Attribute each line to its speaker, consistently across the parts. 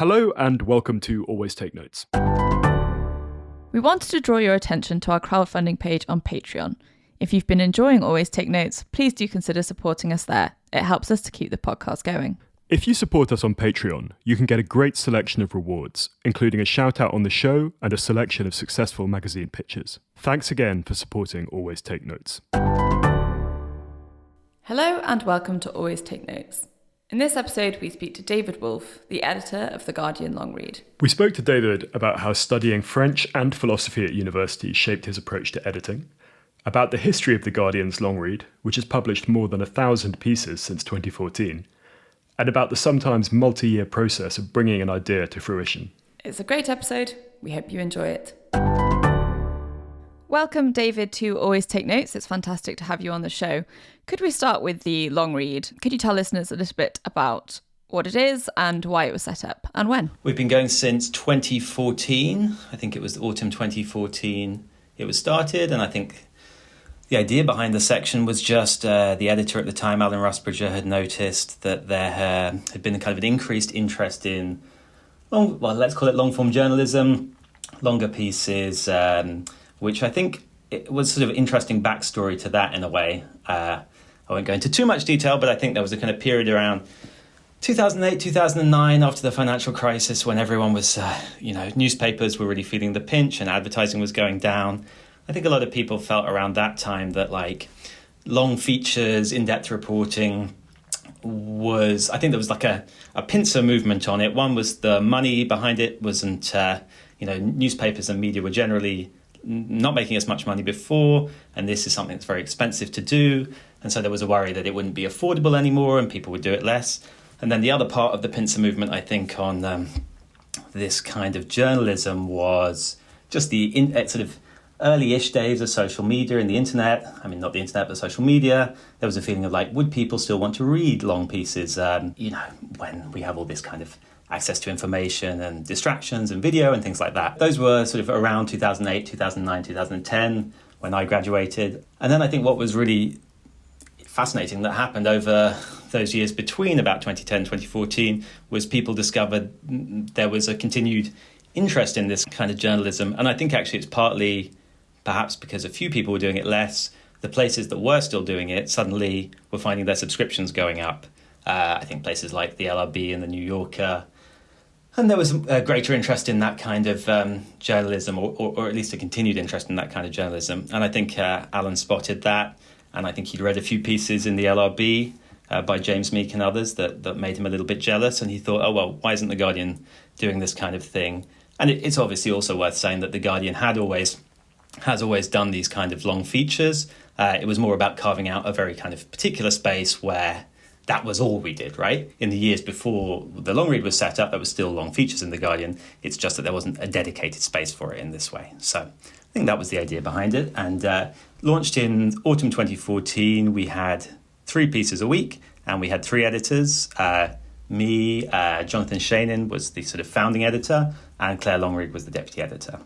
Speaker 1: Hello and welcome to Always Take Notes.
Speaker 2: We wanted to draw your attention to our crowdfunding page on Patreon. If you've been enjoying Always Take Notes, please do consider supporting us there. It helps us to keep the podcast going.
Speaker 1: If you support us on Patreon, you can get a great selection of rewards, including a shout out on the show and a selection of successful magazine pictures. Thanks again for supporting Always Take Notes.
Speaker 2: Hello and welcome to Always Take Notes. In this episode, we speak to David Wolfe, the editor of The Guardian long read.
Speaker 1: We spoke to David about how studying French and philosophy at university shaped his approach to editing, about the history of The Guardian's long read, which has published more than 1,000 pieces since 2014, and about the sometimes multi-year process of bringing an idea to fruition.
Speaker 2: It's a great episode. We hope you enjoy it. Welcome, David, to Always Take Notes. It's fantastic to have you on the show. Could we start with the long read? Could you tell listeners a little bit about what it is and why it was set up and when?
Speaker 3: We've been going since 2014. I think it was autumn 2014 it was started, and I think the idea behind the section was just the editor at the time, Alan Rusbridger, had noticed that there had been a kind of an increased interest in, let's call it long-form journalism, longer pieces, which I think it was sort of interesting backstory to that in a way. I won't go into too much detail, but I think there was a kind of period around 2008, 2009, after the financial crisis, when everyone was, newspapers were really feeling the pinch and advertising was going down. I think a lot of people felt around that time that long features, in-depth reporting I think there was a pincer movement on it. One was the money behind it wasn't, newspapers and media were generally not making as much money before, and this is something that's very expensive to do. And so there was a worry that it wouldn't be affordable anymore and people would do it less. And then the other part of the pincer movement, I think, on this kind of journalism was just the sort of early-ish days of social media and the internet. I mean, not the internet, but social media. There was a feeling of would people still want to read long pieces, when we have all this kind of access to information and distractions and video and things like that. Those were sort of around 2008, 2009, 2010 when I graduated. And then I think what was really fascinating that happened over those years between about 2010 and 2014 was people discovered there was a continued interest in this kind of journalism. And I think actually it's partly perhaps because a few people were doing it less. The places that were still doing it suddenly were finding their subscriptions going up. I think places like the LRB and the New Yorker. And there was a greater interest in that kind of journalism, or at least a continued interest in that kind of journalism. And I think Alan spotted that. And I think he'd read a few pieces in the LRB by James Meek and others that made him a little bit jealous. And he thought, why isn't The Guardian doing this kind of thing? And it's obviously also worth saying that The Guardian has always done these kind of long features. It was more about carving out a very kind of particular space where that was all we did, right? In the years before the long read was set up, there was still long features in The Guardian. It's just that there wasn't a dedicated space for it in this way. So I think that was the idea behind it. And launched in autumn 2014, we had 3 pieces a week and we had 3 editors. Me, Jonathan Shainin was the sort of founding editor, and Claire Longread was the deputy editor.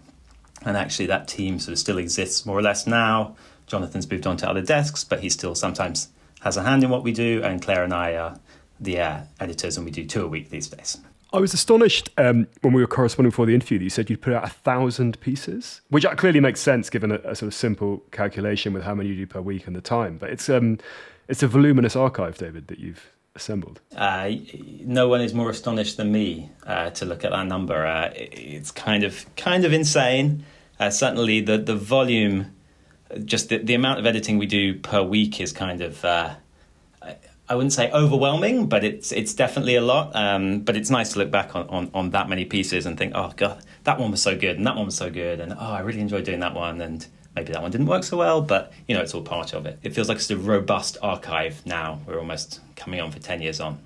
Speaker 3: And actually that team sort of still exists more or less now. Jonathan's moved on to other desks, but he still sometimes has a hand in what we do, and Claire and I are the editors, and we do 2 a week these days.
Speaker 1: I was astonished when we were corresponding for the interview that you said you'd put out 1,000 pieces, which clearly makes sense given a sort of simple calculation with how many you do per week and the time. But it's a voluminous archive, David, that you've assembled.
Speaker 3: No one is more astonished than me to look at that number. It's kind of insane. Certainly the volume, just the amount of editing we do per week is kind of, I wouldn't say overwhelming, but it's definitely a lot. But it's nice to look back on that many pieces and think, oh God, that one was so good and that one was so good. And I really enjoyed doing that one. And maybe that one didn't work so well, but it's all part of it. It feels like a sort of robust archive now. We're almost coming on for 10 years on.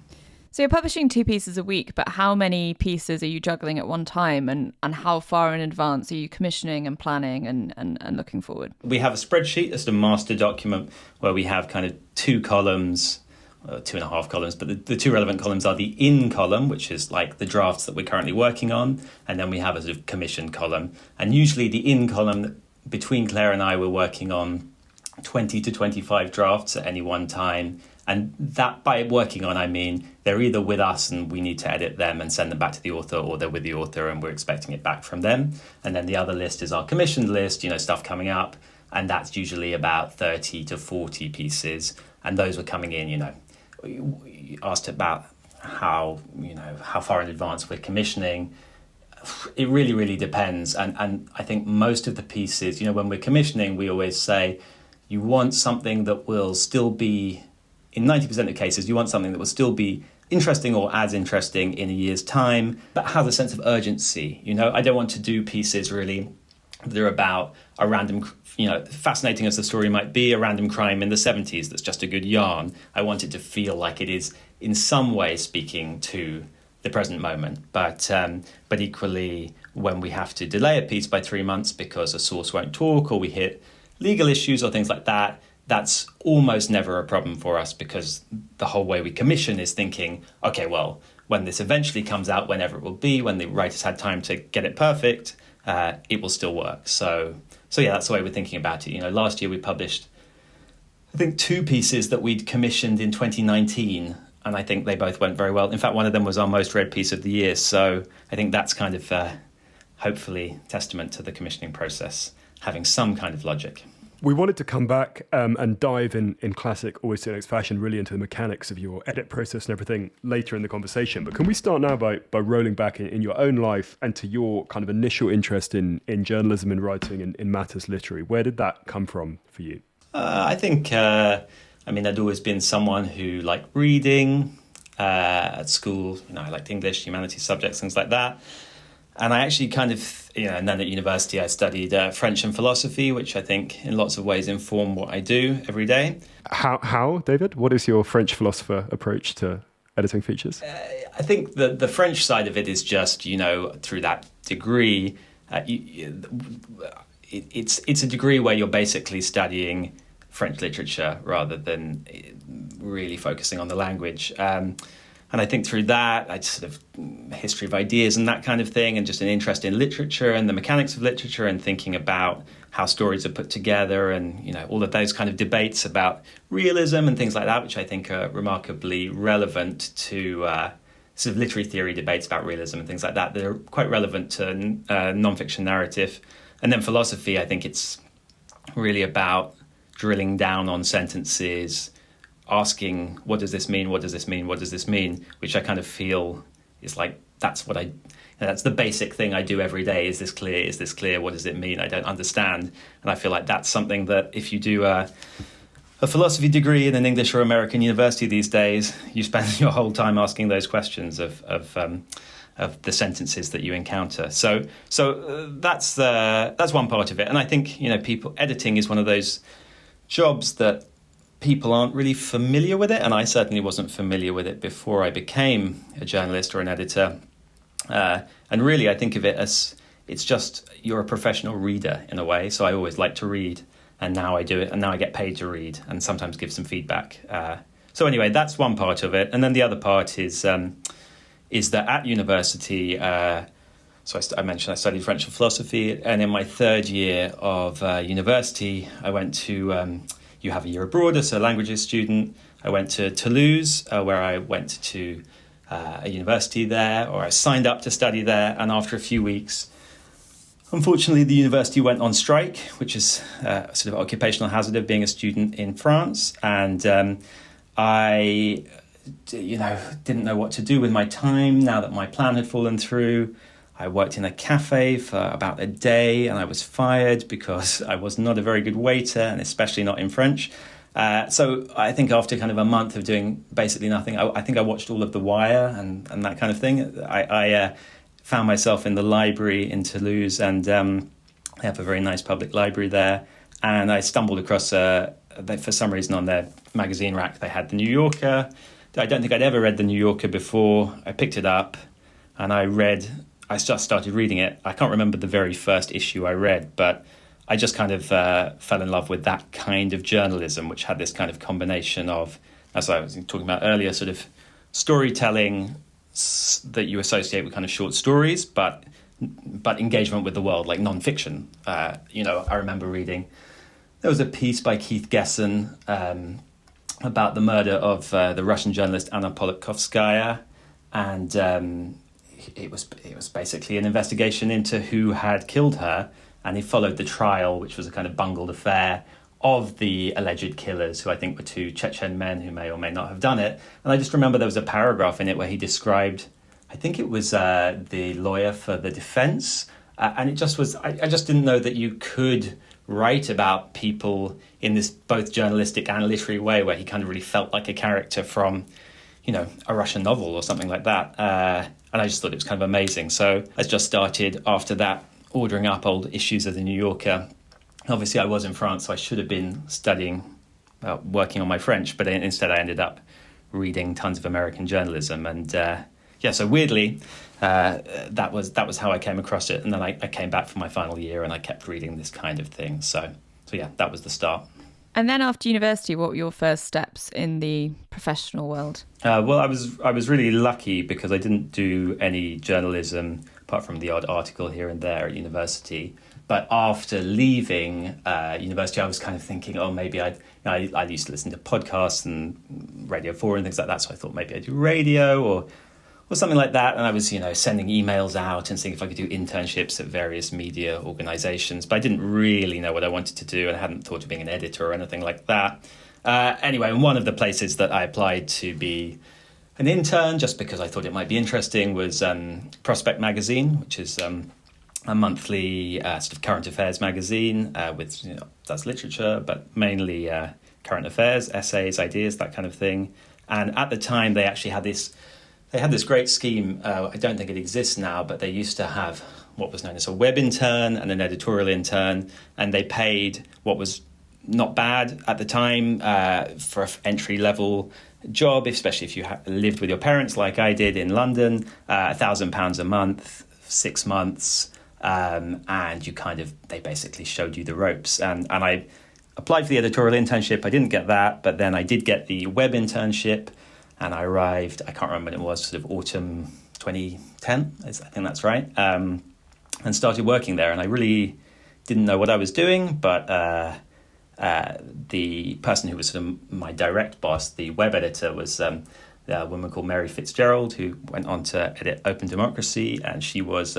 Speaker 2: So you're publishing 2 pieces a week, but how many pieces are you juggling at one time, and how far in advance are you commissioning and planning and looking forward?
Speaker 3: We have a spreadsheet, that's a master document where we have kind of 2 columns, 2.5 columns, but the 2 relevant columns are the in column, which is like the drafts that we're currently working on, and then we have a sort of commission column. And usually the in column, between Claire and I, we're working on 20 to 25 drafts at any one time. And that, by working on, I mean they're either with us and we need to edit them and send them back to the author, or they're with the author and we're expecting it back from them. And then the other list is our commissioned list, stuff coming up. And that's usually about 30 to 40 pieces. And those were coming in, you asked about how far in advance we're commissioning. It really, really depends. And I think most of the pieces, when we're commissioning, we always say you want something that will still be, in 90% of cases, you want something that will still be interesting or as interesting in a year's time, but has a sense of urgency. I don't want to do pieces really that are about a random, fascinating as the story might be, a random crime in the 70s that's just a good yarn. I want it to feel like it is in some way speaking to the present moment. But equally, when we have to delay a piece by 3 months because a source won't talk or we hit legal issues or things like that, that's almost never a problem for us, because the whole way we commission is thinking, okay, well, when this eventually comes out, whenever it will be, when the writer's had time to get it perfect, it will still work. So yeah, that's the way we're thinking about it. Last year we published, I think, 2 pieces that we'd commissioned in 2019, and I think they both went very well. In fact, one of them was our most read piece of the year. So I think that's kind of hopefully testament to the commissioning process having some kind of logic.
Speaker 1: We wanted to come back and dive in classic Always TechNotes fashion really into the mechanics of your edit process and everything later in the conversation. But can we start now by rolling back in your own life and to your kind of initial interest in journalism and writing in matters literary? Where did that come from for you?
Speaker 3: I think, I'd always been someone who liked reading at school. I liked English, humanities subjects, things like that. And I actually kind of, and then at university I studied French and philosophy, which I think in lots of ways inform what I do every day.
Speaker 1: How, David? What is your French philosopher approach to editing features?
Speaker 3: I think the French side of it is just, through that degree, it's a degree where you're basically studying French literature rather than really focusing on the language. And I think through that, I sort of history of ideas and that kind of thing, and just an interest in literature and the mechanics of literature and thinking about how stories are put together and, all of those kind of debates about realism and things like that, which I think are remarkably relevant to sort of literary theory debates about realism and things like that. They're quite relevant to nonfiction narrative. And then philosophy, I think it's really about drilling down on sentences, asking, what does this mean? What does this mean? What does this mean? Which I kind of feel is like, that's the basic thing I do every day. Is this clear? Is this clear? What does it mean? I don't understand. And I feel like that's something that if you do a philosophy degree in an English or American university these days, you spend your whole time asking those questions of the sentences that you encounter. So that's one part of it. And I think, editing is one of those jobs that people aren't really familiar with it, and I certainly wasn't familiar with it before I became a journalist or an editor. And really, I think of it as it's just you're a professional reader in a way. So I always like to read, and now I do it, and now I get paid to read, and sometimes give some feedback. So anyway, that's one part of it, and then the other part is that at university. So I mentioned I studied French and philosophy, and in my third year of university, I went to. You have a year abroad as a languages student. I went to Toulouse, where I went to a university there, or I signed up to study there. And after a few weeks, unfortunately, the university went on strike, which is a sort of occupational hazard of being a student in France. And I, didn't know what to do with my time now that my plan had fallen through. I worked in a cafe for about a day and I was fired because I was not a very good waiter, and especially not in French. So I think after kind of a month of doing basically nothing, I think I watched all of The Wire and that kind of thing. I found myself in the library in Toulouse, and they have a very nice public library there. And I stumbled across, for some reason on their magazine rack, they had The New Yorker. I don't think I'd ever read The New Yorker before. I picked it up and I just started reading it. I can't remember the very first issue I read, but I just kind of fell in love with that kind of journalism, which had this kind of combination of, as I was talking about earlier, sort of storytelling that you associate with kind of short stories, but engagement with the world, like nonfiction. I remember reading, there was a piece by Keith Gesson about the murder of the Russian journalist Anna Politkovskaya, and it was basically an investigation into who had killed her, and he followed the trial, which was a kind of bungled affair of the alleged killers, who I think were two Chechen men who may or may not have done it. And I just remember there was a paragraph in it where he described, I think it was the lawyer for the defense, and it just was, I just didn't know that you could write about people in this both journalistic and literary way, where he kind of really felt like a character from, you know, a Russian novel or something like that. And I just thought it was kind of amazing. So I just started after that ordering up old issues of the New Yorker. Obviously I was in France, so I should have been studying, working on my French, but instead I ended up reading tons of American journalism. And so weirdly, that was how I came across it. And then I came back for my final year and I kept reading this kind of thing. So yeah, that was the start.
Speaker 2: And then after university, what were your first steps in the professional world?
Speaker 3: Well, I was really lucky because I didn't do any journalism apart from the odd article here and there at university. But after leaving university, I was kind of thinking, oh, maybe I used to listen to podcasts and Radio 4 and things like that. So I thought maybe I'd do radio or something like that. And I was, sending emails out and seeing if I could do internships at various media organizations. But I didn't really know what I wanted to do, and I hadn't thought of being an editor or anything like that. Anyway, one of the places that I applied to be an intern, just because I thought it might be interesting, was Prospect Magazine, which is a monthly sort of current affairs magazine with, that's literature, but mainly current affairs, essays, ideas, that kind of thing. And at the time, they actually had this great scheme. I don't think it exists now, but they used to have what was known as a web intern and an editorial intern, and they paid what was not bad at the time for an entry-level job, especially if you lived with your parents like I did in London, £1,000 a month, 6 months, and they basically showed you the ropes. And I applied for the editorial internship. I didn't get that, but then I did get the web internship, and I arrived, I can't remember when it was, sort of autumn 2010, I think that's right, and started working there. And I really didn't know what I was doing, but the person who was sort of my direct boss, the web editor, was a woman called Mary Fitzgerald, who went on to edit Open Democracy, and she was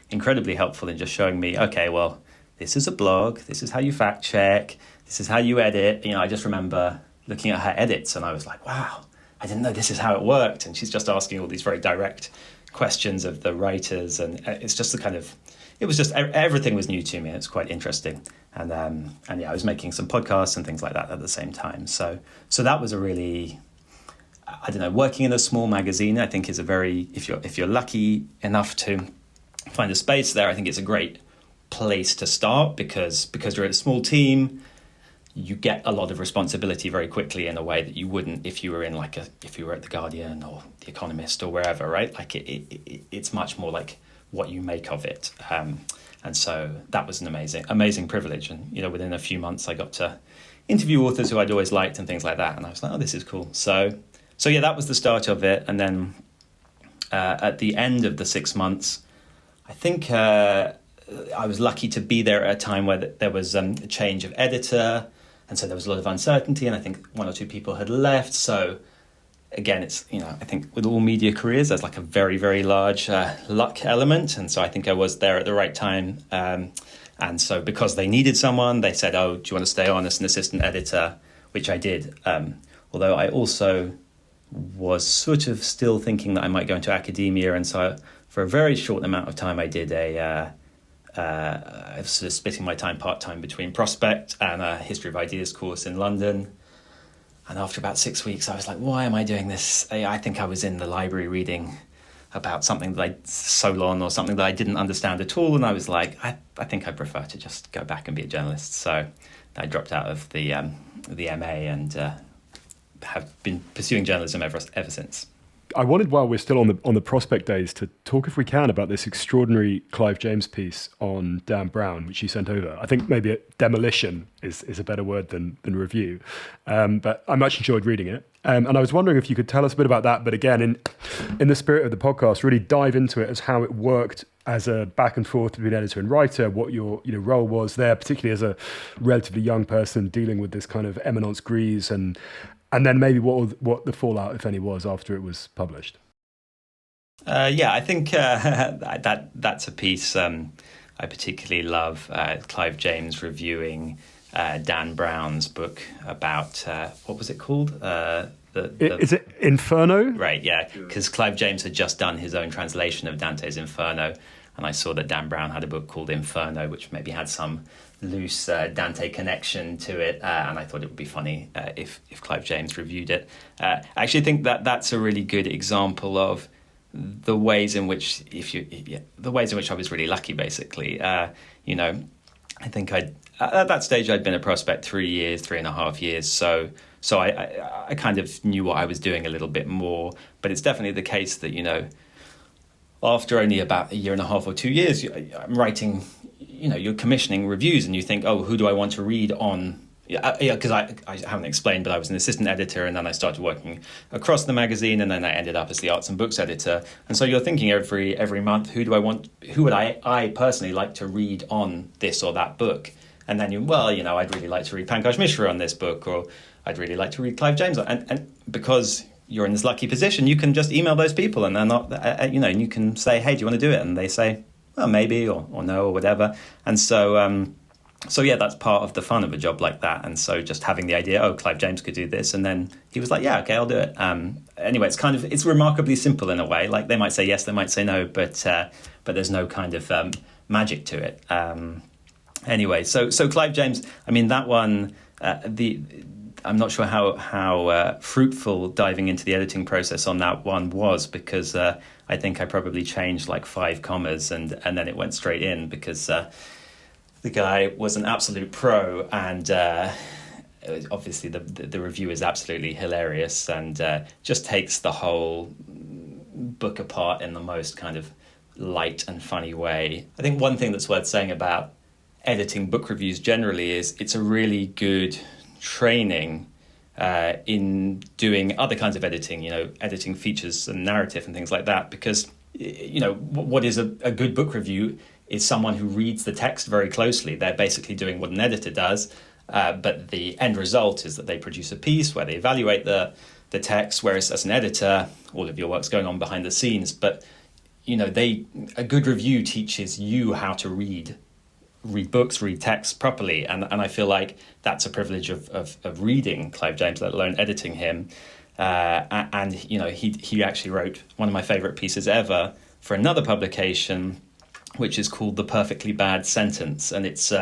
Speaker 3: incredibly helpful in just showing me, okay, well, this is a blog, this is how you fact check, this is how you edit. I just remember looking at her edits and I was like, wow, I didn't know this is how it worked. And she's just asking all these very direct questions of the writers, and it's just everything was new to me. It's quite interesting. And I was making some podcasts and things like that at the same time. So that was a really, I don't know, working in a small magazine, I think is a very, if you're lucky enough to find a space there, I think it's a great place to start because you're a small team. You get a lot of responsibility very quickly in a way that you wouldn't if you were in if you were at The Guardian or The Economist or wherever, right? Like it's much more like what you make of it. And so that was an amazing privilege. And, within a few months, I got to interview authors who I'd always liked and things like that. And I was like, oh, this is cool. So yeah, that was the start of it. And then at the end of the 6 months, I think I was lucky to be there at a time where there was a change of editor. And so there was a lot of uncertainty, and I think 1 or 2 people had left. So again, it's, I think with all media careers, there's like a very, very large luck element. And so I think I was there at the right time. And so because they needed someone, they said, oh, do you want to stay on as an assistant editor? Which I did. Although I also was sort of still thinking that I might go into academia. And so for a very short amount of time, I did I was sort of splitting my time part-time between Prospect and a History of Ideas course in London. And after about 6 weeks, I was like, why am I doing this? I think I was in the library reading about something that Solon or something that I didn't understand at all. And I was like, I think I prefer to just go back and be a journalist. So I dropped out of the MA and have been pursuing journalism ever since.
Speaker 1: I wanted, while we're still on the Prospect days, to talk, if we can, about this extraordinary Clive James piece on Dan Brown, which you sent over. I think maybe demolition is a better word than review, but I much enjoyed reading it. And I was wondering if you could tell us a bit about that, but again, in the spirit of the podcast, really dive into it as how it worked as a back and forth between editor and writer, what your role was there, particularly as a relatively young person dealing with this kind of eminence grise, and And then maybe what the fallout, if any, was after it was published.
Speaker 3: I think that's a piece I particularly love. Clive James reviewing Dan Brown's book about what was it called?
Speaker 1: Is it Inferno?
Speaker 3: Right, yeah, because Clive James had just done his own translation of Dante's Inferno, and I saw that Dan Brown had a book called Inferno, which maybe had some loose Dante connection to it, and I thought it would be funny if Clive James reviewed it. I actually think that's a really good example of the ways in which I was really lucky, basically. I think at that stage I'd been a prospect 3.5 years, so I kind of knew what I was doing a little bit more. But it's definitely the case that, after only about 1.5 or 2 years, I'm writing, you're commissioning reviews and you think, oh, who do I want to read on? Because I haven't explained, but I was an assistant editor, and then I started working across the magazine, and then I ended up as the arts and books editor. And so you're thinking every month, who would I personally like to read on this or that book? And then I'd really like to read Pankaj Mishra on this book, or I'd really like to read Clive James. And because you're in this lucky position, you can just email those people, and they're not, and you can say, hey, do you want to do it? And they say, well, maybe, or no, or whatever. And so yeah, that's part of the fun of a job like that. And so just having the idea, oh, Clive James could do this, and then he was like, yeah, okay, I'll do it. Anyway, it's remarkably simple in a way. Like, they might say yes, they might say no, but there's no kind of magic to it. Anyway, so Clive James, I mean, that one, I'm not sure how fruitful diving into the editing process on that one was, because I think I probably changed like 5 commas and then it went straight in, because the guy was an absolute pro, and obviously the review is absolutely hilarious, and just takes the whole book apart in the most kind of light and funny way. I think one thing that's worth saying about editing book reviews generally is it's a really good training in doing other kinds of editing, editing features and narrative and things like that, because what is a good book review is someone who reads the text very closely. They're basically doing what an editor does, but the end result is that they produce a piece where they evaluate the text, whereas as an editor, all of your work's going on behind the scenes. But a good review teaches you how to read books, read texts properly, and I feel like that's a privilege of reading Clive James, let alone editing him. And he actually wrote one of my favourite pieces ever for another publication, which is called The Perfectly Bad Sentence, and it's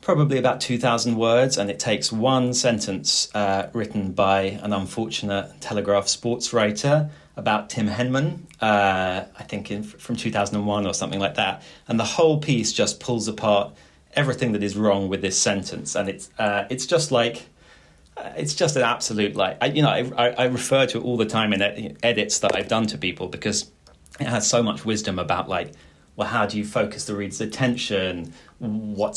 Speaker 3: probably about 2,000 words, and it takes one sentence written by an unfortunate Telegraph sports writer about Tim Henman, I think from 2001 or something like that, and the whole piece just pulls apart everything that is wrong with this sentence, and it's just like, it's just an absolute, like, I refer to it all the time in edits that I've done to people, because it has so much wisdom about, like, well, how do you focus the reader's attention? How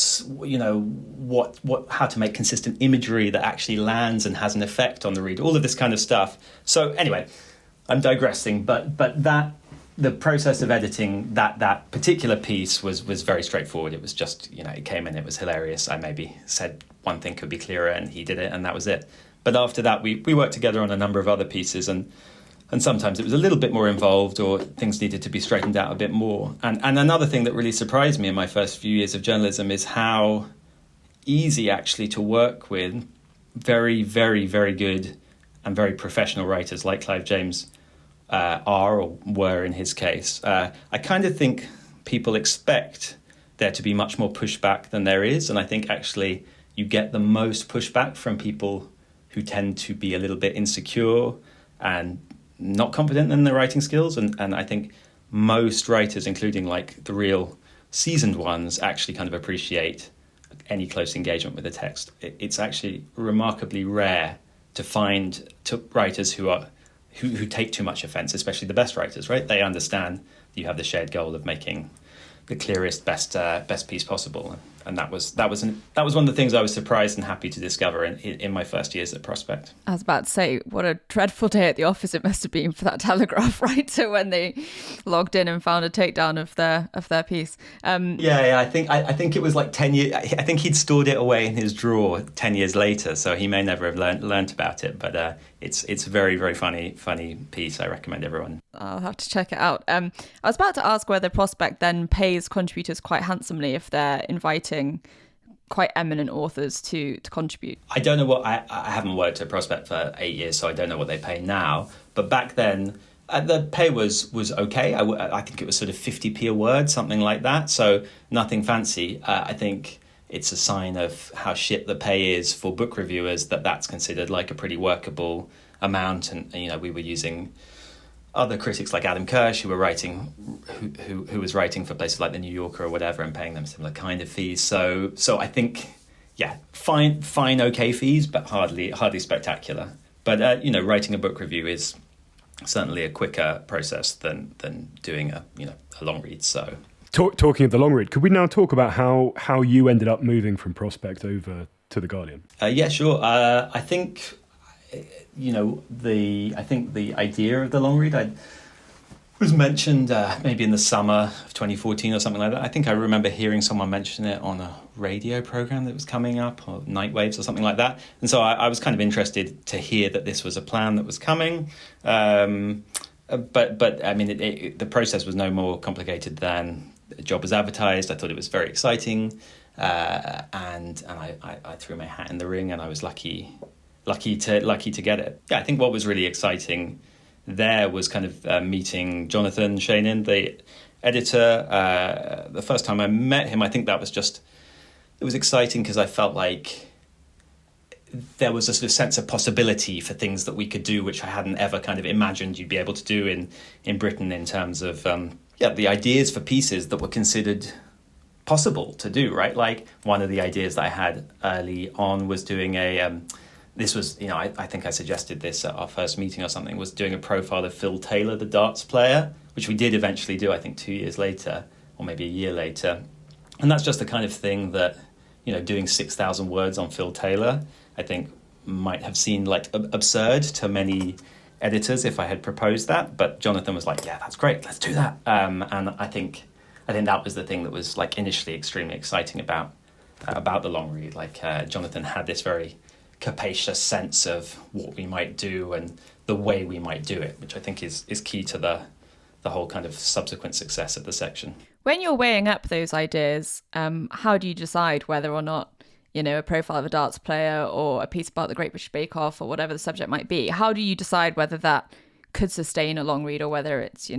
Speaker 3: to make consistent imagery that actually lands and has an effect on the reader, all of this kind of stuff. So anyway, I'm digressing, but that the process of editing that particular piece was very straightforward. It was just, it came in, it was hilarious. I maybe said one thing could be clearer, and he did it, and that was it. But after that, we worked together on a number of other pieces, and sometimes it was a little bit more involved, or things needed to be straightened out a bit more. And another thing that really surprised me in my first few years of journalism is how easy actually to work with very, very, very good and very professional writers like Clive James are, or were in his case. I kind of think people expect there to be much more pushback than there is, and I think actually you get the most pushback from people who tend to be a little bit insecure and not confident in their writing skills, and I think most writers, including like the real seasoned ones, actually kind of appreciate any close engagement with the text. It's actually remarkably rare to find writers who take too much offense, especially the best writers, right? They understand you have the shared goal of making the clearest, best piece possible. And that was one of the things I was surprised and happy to discover in my first years at Prospect.
Speaker 2: I was about to say, what a dreadful day at the office it must have been for that Telegraph writer when they logged in and found a takedown of their piece.
Speaker 3: I think it was like 10 years. I think he'd stored it away in his drawer 10 years later, so he may never have learnt about it. But it's a very, very funny piece. I recommend everyone.
Speaker 2: I'll have to check it out. I was about to ask whether Prospect then pays contributors quite handsomely if they're inviting quite eminent authors to contribute.
Speaker 3: I don't know what I haven't worked at Prospect for 8 years, so I don't know what they pay now. But back then, the pay was okay. I think it was sort of 50p a word, something like that. So nothing fancy. I think it's a sign of how shit the pay is for book reviewers that's considered like a pretty workable amount. And we were using other critics like Adam Kirsch who was writing for places like the New Yorker or whatever, and paying them similar kind of fees. So I think, fine, okay fees, but hardly spectacular. But writing a book review is certainly a quicker process than doing a long read. So
Speaker 1: talking of the long read, could we now talk about how you ended up moving from Prospect over to The Guardian?
Speaker 3: Yeah, sure. I think the idea of the long read was mentioned maybe in the summer of 2014 or something like that. I think I remember hearing someone mention it on a radio program that was coming up, or Nightwaves or something like that. And so I was kind of interested to hear that this was a plan that was coming. But I mean, the process was no more complicated than the job was advertised. I thought it was very exciting, and I threw my hat in the ring, and I was lucky to get it. Yeah, I think what was really exciting there was kind of meeting Jonathan Shainin, the editor. The first time I met him, I think it was exciting because I felt like there was a sort of sense of possibility for things that we could do, which I hadn't ever kind of imagined you'd be able to do in Britain, in terms of the ideas for pieces that were considered possible to do, right? Like one of the ideas that I had early on was doing this was, I think I suggested this at our first meeting or something, was doing a profile of Phil Taylor, the darts player, which we did eventually do, I think 2 years later, or maybe a year later. And that's just the kind of thing that, doing 6,000 words on Phil Taylor, I think might have seemed like absurd to many editors if I had proposed that. But Jonathan was like, yeah, that's great, let's do that. And I think that was the thing that was like initially extremely exciting about the long read. Like Jonathan had this very capacious sense of what we might do and the way we might do it, which I think is key to the whole kind of subsequent success of the section.
Speaker 2: When you're weighing up those ideas, how do you decide whether or not, a profile of a darts player or a piece about the Great British Bake Off or whatever the subject might be? How do you decide whether that could sustain a long read or whether it's,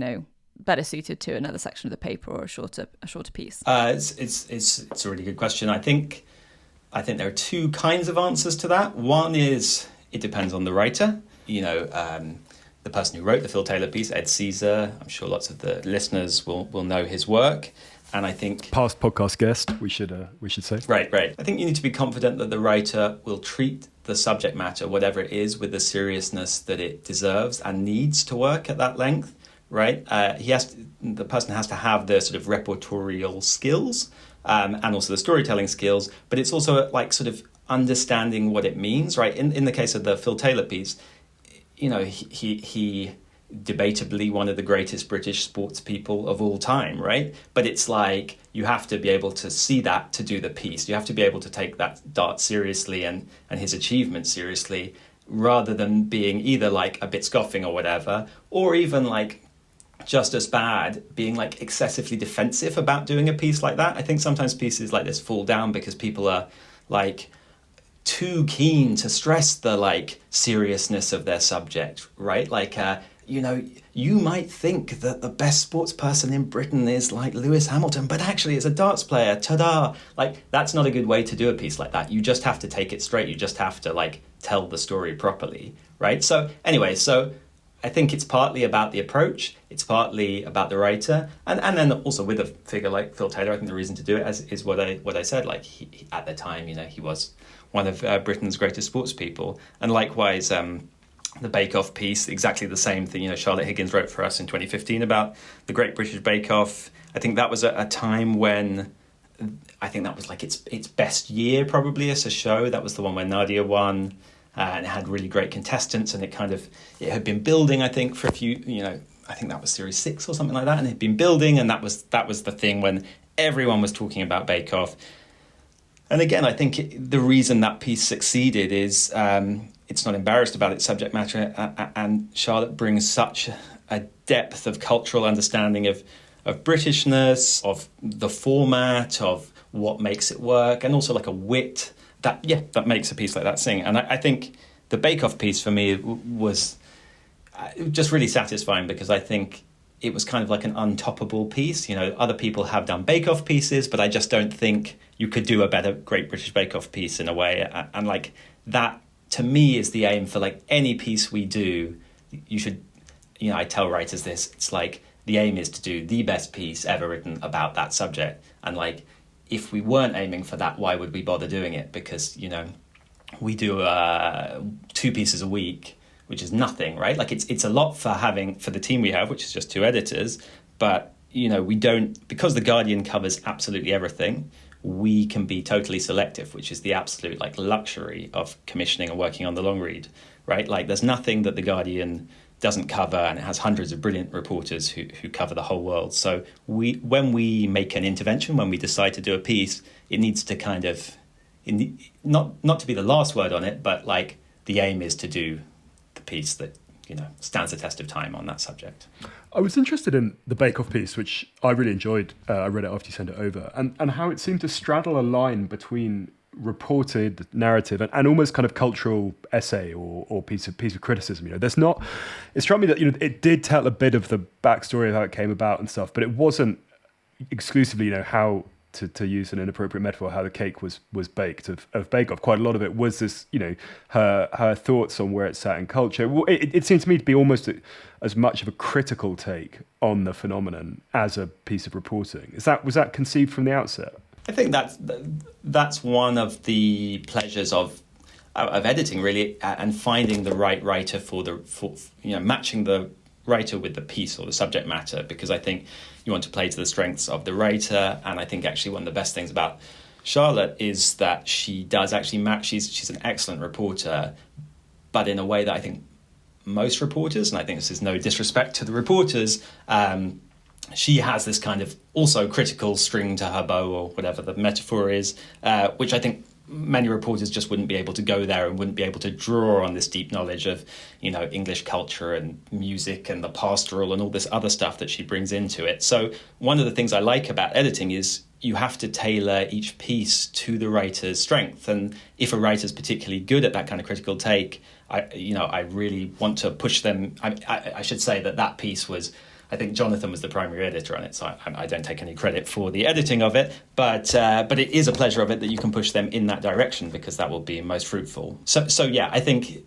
Speaker 2: better suited to another section of the paper or a shorter piece?
Speaker 3: It's a really good question. I think there are two kinds of answers to that. One is it depends on the writer. The person who wrote the Phil Taylor piece, Ed Caesar, I'm sure lots of the listeners will know his work. And I think
Speaker 1: past podcast guest, we should say.
Speaker 3: Right. I think you need to be confident that the writer will treat the subject matter, whatever it is, with the seriousness that it deserves and needs to work at that length. Right. The person has to have the sort of repertorial skills. And also the storytelling skills, but it's also like sort of understanding what it means, right? In the case of the Phil Taylor piece, he debatably one of the greatest British sports people of all time, right? But it's like you have to be able to see that to do the piece. You have to be able to take that dart seriously and his achievements seriously, rather than being either like a bit scoffing or whatever, or even like just as bad being like excessively defensive about doing a piece like that. I think sometimes pieces like this fall down because people are like too keen to stress the like seriousness of their subject, right? Like you might think that the best sports person in Britain is like Lewis Hamilton, but actually it's a darts player, ta-da! Like that's not a good way to do a piece like that. You just have to take it straight. You just have to like tell the story properly, right? So anyway, I think it's partly about the approach, it's partly about the writer, and then also with a figure like Phil Taylor, I think the reason to do it is what I said. Like he at the time, he was one of Britain's greatest sports people, and likewise, the Bake Off piece, exactly the same thing. Charlotte Higgins wrote for us in 2015 about the Great British Bake Off. I think that was a time when I think that was like its best year probably as a show. That was the one where Nadia won, and it had really great contestants, and it had been building, I think, for a few, I think that was series 6 or something like that, and it had been building, and that was the thing when everyone was talking about Bake Off. And again, I think the reason that piece succeeded is it's not embarrassed about its subject matter, and Charlotte brings such a depth of cultural understanding of Britishness, of the format, of what makes it work, and also like a wit that makes a piece like that sing. And I think the Bake Off piece for me was just really satisfying, because I think it was kind of like an untoppable piece. Other people have done Bake Off pieces, but I just don't think you could do a better Great British Bake Off piece in a way. And like that, to me, is the aim for like any piece we do. You should, I tell writers this, it's like, the aim is to do the best piece ever written about that subject. And like, if we weren't aiming for that, why would we bother doing it? Because, we do 2 pieces a week, which is nothing, right? Like it's a lot for the team we have, which is just 2 editors. But, we don't, because The Guardian covers absolutely everything, we can be totally selective, which is the absolute like luxury of commissioning and working on the long read, right? Like there's nothing that The Guardian doesn't cover, and it has hundreds of brilliant reporters who cover the whole world. So when we make an intervention, when we decide to do a piece, it needs to kind of, not to be the last word on it, but like the aim is to do the piece that, stands the test of time on that subject.
Speaker 1: I was interested in the Bake Off piece, which I really enjoyed. I read it after you sent it over, and how it seemed to straddle a line between reported narrative and almost kind of cultural essay or piece of criticism. It struck me that it did tell a bit of the backstory of how it came about and stuff, but it wasn't exclusively how to use an inappropriate metaphor, how the cake was baked of Bake Off. Quite a lot of it was this, her thoughts on where it sat in culture. It seemed to me to be almost as much of a critical take on the phenomenon as a piece of reporting. Was that conceived from the outset?
Speaker 3: I think that's one of the pleasures of editing, really, and finding the right writer for matching the writer with the piece or the subject matter, because I think you want to play to the strengths of the writer. And I think actually one of the best things about Charlotte is that she does actually match. She's an excellent reporter, but in a way that I think most reporters, and I think this is no disrespect to the reporters, she has this kind of also critical string to her bow, or whatever the metaphor is, which I think many reporters just wouldn't be able to go there and wouldn't be able to draw on this deep knowledge of, English culture and music and the pastoral and all this other stuff that she brings into it. So one of the things I like about editing is you have to tailor each piece to the writer's strength. And if a writer's particularly good at that kind of critical take, I really want to push them. I should say that piece was, I think Jonathan was the primary editor on it, so I don't take any credit for the editing of it, but it is a pleasure of it that you can push them in that direction, because that will be most fruitful. So yeah, I think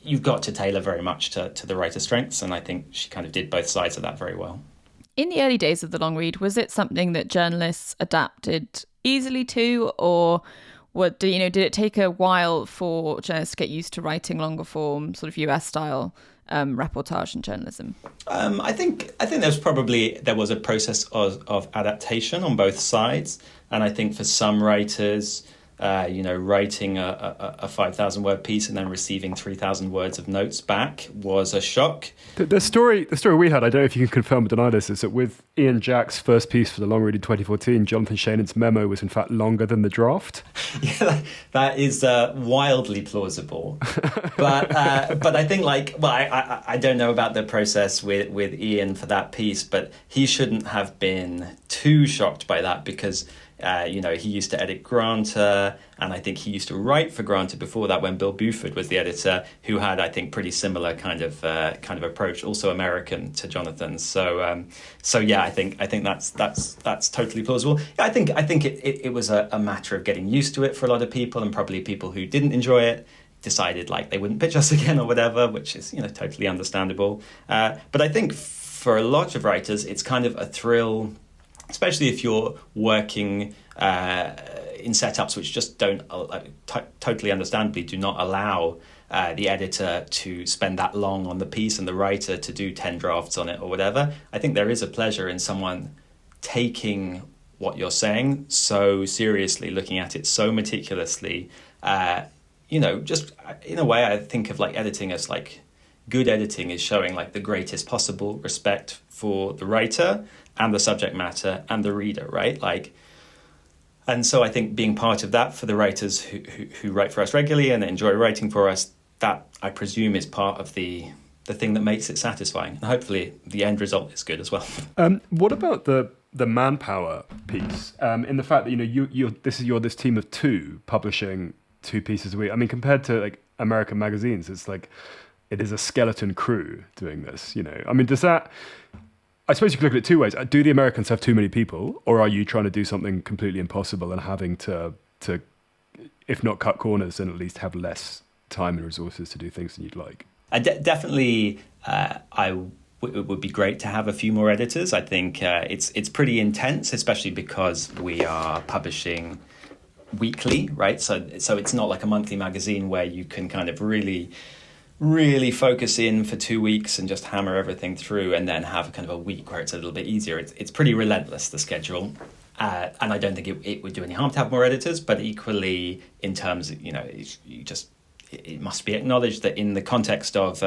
Speaker 3: you've got to tailor very much to the writer's strengths, and I think she kind of did both sides of that very well.
Speaker 2: In the early days of the long read, was it something that journalists adapted easily to, or did it take a while for journalists to get used to writing longer form, sort of US style reportage and journalism?
Speaker 3: I think there was a process of adaptation on both sides, and I think for some writers, writing a 5,000 word piece and then receiving 3,000 words of notes back was a shock.
Speaker 1: The story we had, I don't know if you can confirm or deny this, is that with Ian Jack's first piece for the long read in 2014, Jonathan Shannon's memo was in fact longer than the draft.
Speaker 3: Yeah, that is wildly plausible. But I think I don't know about the process with Ian for that piece, but he shouldn't have been too shocked by that, because he used to edit Granta, and I think he used to write for Granta before that when Bill Buford was the editor, who had, I think, pretty similar kind of approach, also American to Jonathan. So yeah, I think that's totally plausible. I think it was a matter of getting used to it for a lot of people, and probably people who didn't enjoy it decided they wouldn't pitch us again or whatever, which is totally understandable. But I think for a lot of writers, it's kind of a thrill, especially if you're working in setups which just don't, totally understandably, do not allow the editor to spend that long on the piece and the writer to do 10 drafts on it or whatever. I think there is a pleasure in someone taking what you're saying so seriously, looking at it so meticulously. Just in a way, I think of like editing as like good editing is showing like the greatest possible respect for the writer and the subject matter and the reader, right? Like, and so I think being part of that for the writers who write for us regularly and enjoy writing for us, that I presume is part of the thing that makes it satisfying. And hopefully the end result is good as well.
Speaker 1: What about the manpower piece? In the fact that you're this team of two publishing 2 pieces a week. I mean, compared to like American magazines, it's like it is a skeleton crew doing this. I mean, does that? I suppose you could look at it 2 ways. Do the Americans have too many people, or are you trying to do something completely impossible and having to if not cut corners, then at least have less time and resources to do things than you'd like?
Speaker 3: Definitely, it would be great to have a few more editors. I think it's pretty intense, especially because we are publishing weekly, right? So it's not like a monthly magazine where you can kind of really focus in for 2 weeks and just hammer everything through and then have kind of a week where it's a little bit easier. It's pretty relentless, the schedule. And I don't think it would do any harm to have more editors, but equally in terms of, it must be acknowledged that in the context of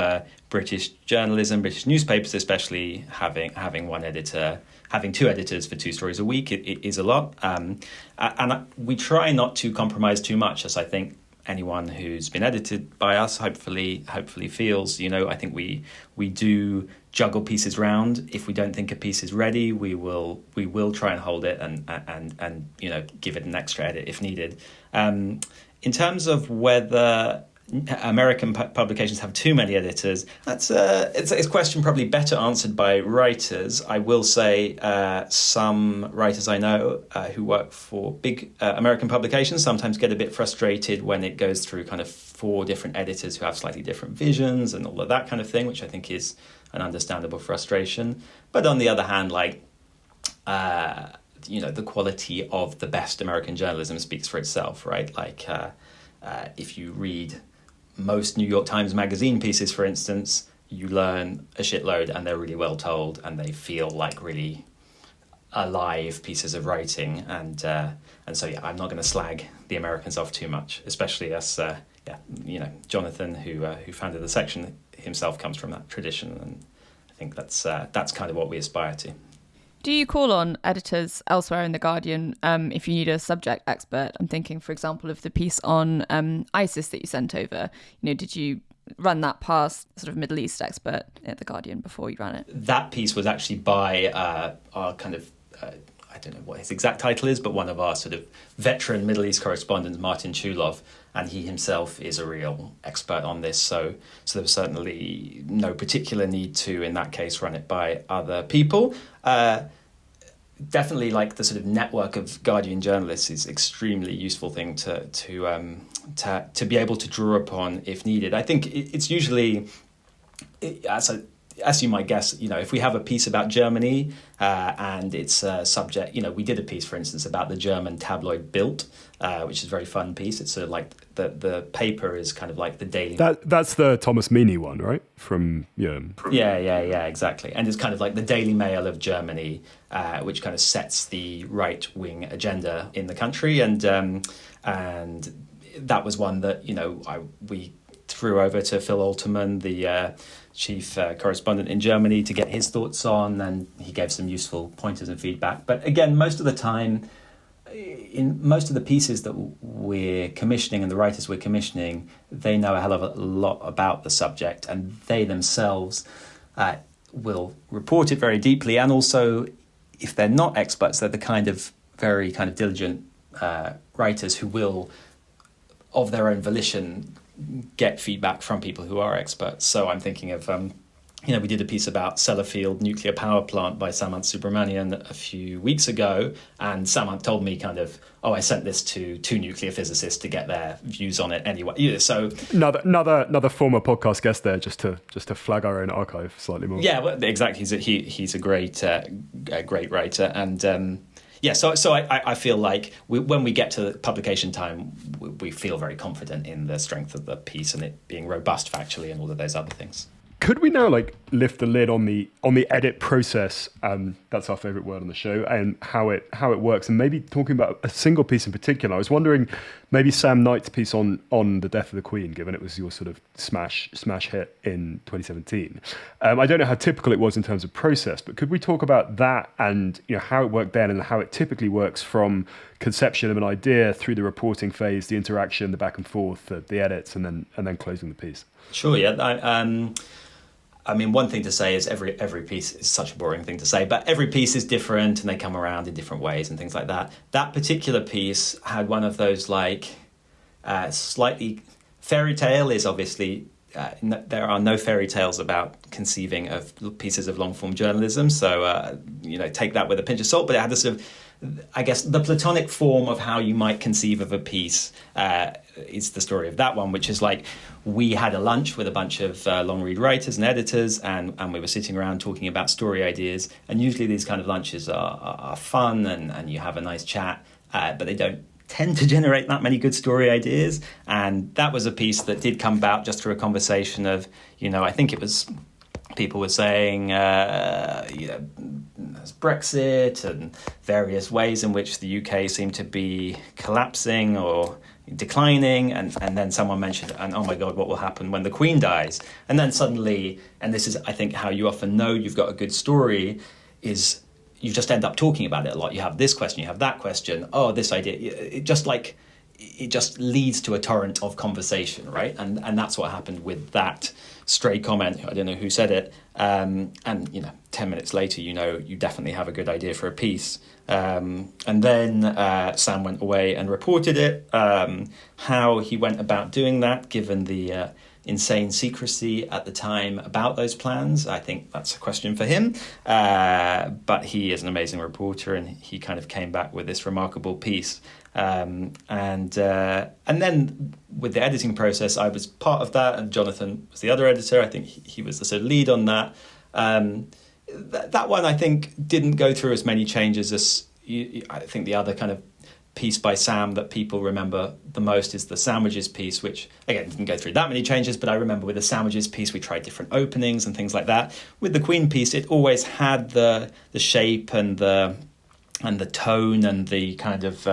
Speaker 3: British journalism, British newspapers especially, having one editor, having 2 editors for 2 stories a week, it is a lot. And we try not to compromise too much, as I think anyone who's been edited by us hopefully feels. I think we do juggle pieces round. If we don't think a piece is ready, we will try and hold it and give it an extra edit if needed. In terms of whether American publications have too many editors, it's a question probably better answered by writers. I will say some writers I know who work for big American publications sometimes get a bit frustrated when it goes through kind of 4 different editors who have slightly different visions and all of that kind of thing, which I think is an understandable frustration. But on the other hand, the quality of the best American journalism speaks for itself, right? Like if you read most New York Times Magazine pieces, for instance, you learn a shitload and they're really well told and they feel like really alive pieces of writing. And so, I'm not going to slag the Americans off too much, especially as, Jonathan, who founded the section himself, comes from that tradition. And I think that's kind of what we aspire to.
Speaker 2: Do you call on editors elsewhere in The Guardian if you need a subject expert? I'm thinking, for example, of the piece on ISIS that you sent over. Did you run that past sort of Middle East expert at The Guardian before you ran it?
Speaker 3: That piece was actually by our kind of, I don't know what his exact title is, but one of our sort of veteran Middle East correspondents, Martin Chulov, and he himself is a real expert on this. So there was certainly no particular need to, in that case, run it by other people. Definitely, like the sort of network of Guardian journalists is extremely useful thing to be able to draw upon if needed. I think it's usually, as you might guess, if we have a piece about Germany and it's a subject, we did a piece, for instance, about the German tabloid Bild, which is a very fun piece. It's sort of like the paper is kind of like the daily.
Speaker 1: That's the Thomas Meany one, right? From
Speaker 3: Yeah, exactly. And it's kind of like the Daily Mail of Germany, which kind of sets the right wing agenda in the country, and that was one that we threw over to Phil Alterman, the chief correspondent in Germany, to get his thoughts on, and he gave some useful pointers and feedback. But again, most of the time, in most of the pieces that we're commissioning and the writers we're commissioning, they know a hell of a lot about the subject, and they themselves will report it very deeply. And also, if they're not experts, they're the kind of very kind of diligent writers who will, of their own volition, get feedback from people who are experts. So I'm thinking of, we did a piece about Sellafield nuclear power plant by Samant Subramanian a few weeks ago, and Samant told me I sent this to 2 nuclear physicists to get their views on it anyway. Yeah, so
Speaker 1: another former podcast guest there, just to flag our own archive slightly more.
Speaker 3: Yeah, well, exactly. He's a great writer, and. So I feel like when we get to publication time, we feel very confident in the strength of the piece and it being robust factually and all of those other things.
Speaker 1: Could we now lift the lid on the edit process? That's our favourite word on the show, and how it works, and maybe talking about a single piece in particular. I was wondering, maybe Sam Knight's piece on the death of the Queen, given it was your sort of smash hit in 2017. I don't know how typical it was in terms of process, but could we talk about that and how it worked then and how it typically works from conception of an idea through the reporting phase, the interaction, the back and forth, the edits, and then closing the piece?
Speaker 3: Sure. Yeah. I mean, one thing to say is every piece is such a boring thing to say, but every piece is different and they come around in different ways and things like that. That particular piece had one of those slightly fairy tale is obviously there are no fairy tales about conceiving of pieces of long form journalism. So take that with a pinch of salt. But it had this sort of, I guess, the Platonic form of how you might conceive of a piece is the story of that one, which is we had a lunch with a bunch of long read writers and editors, and we were sitting around talking about story ideas. And usually these kind of lunches are fun and you have a nice chat, but they don't tend to generate that many good story ideas. And that was a piece that did come about just through a conversation of, I think it was people were saying, there's Brexit and various ways in which the UK seemed to be collapsing or declining, and then someone mentioned, and oh my God, what will happen when the Queen dies? And then suddenly, and this is, I think, how you often know you've got a good story, is you just end up talking about it a lot. You have this question, you have that question, oh, this idea, it just leads to a torrent of conversation, right? And that's what happened with that stray comment. I don't know who said it. And 10 minutes later, you definitely have a good idea for a piece. And then Sam went away and reported it. How he went about doing that, given the insane secrecy at the time about those plans, I think that's a question for him. But he is an amazing reporter, and he kind of came back with this remarkable piece. And then with the editing process, I was part of that, and Jonathan was the other editor. I think he was the sort of lead on that. That one, I think, didn't go through as many changes as I think the other kind of piece by Sam that people remember the most is the sandwiches piece, which again didn't go through that many changes, but I remember with the sandwiches piece we tried different openings and things like that. With the Queen piece, it always had the shape and the tone and the kind of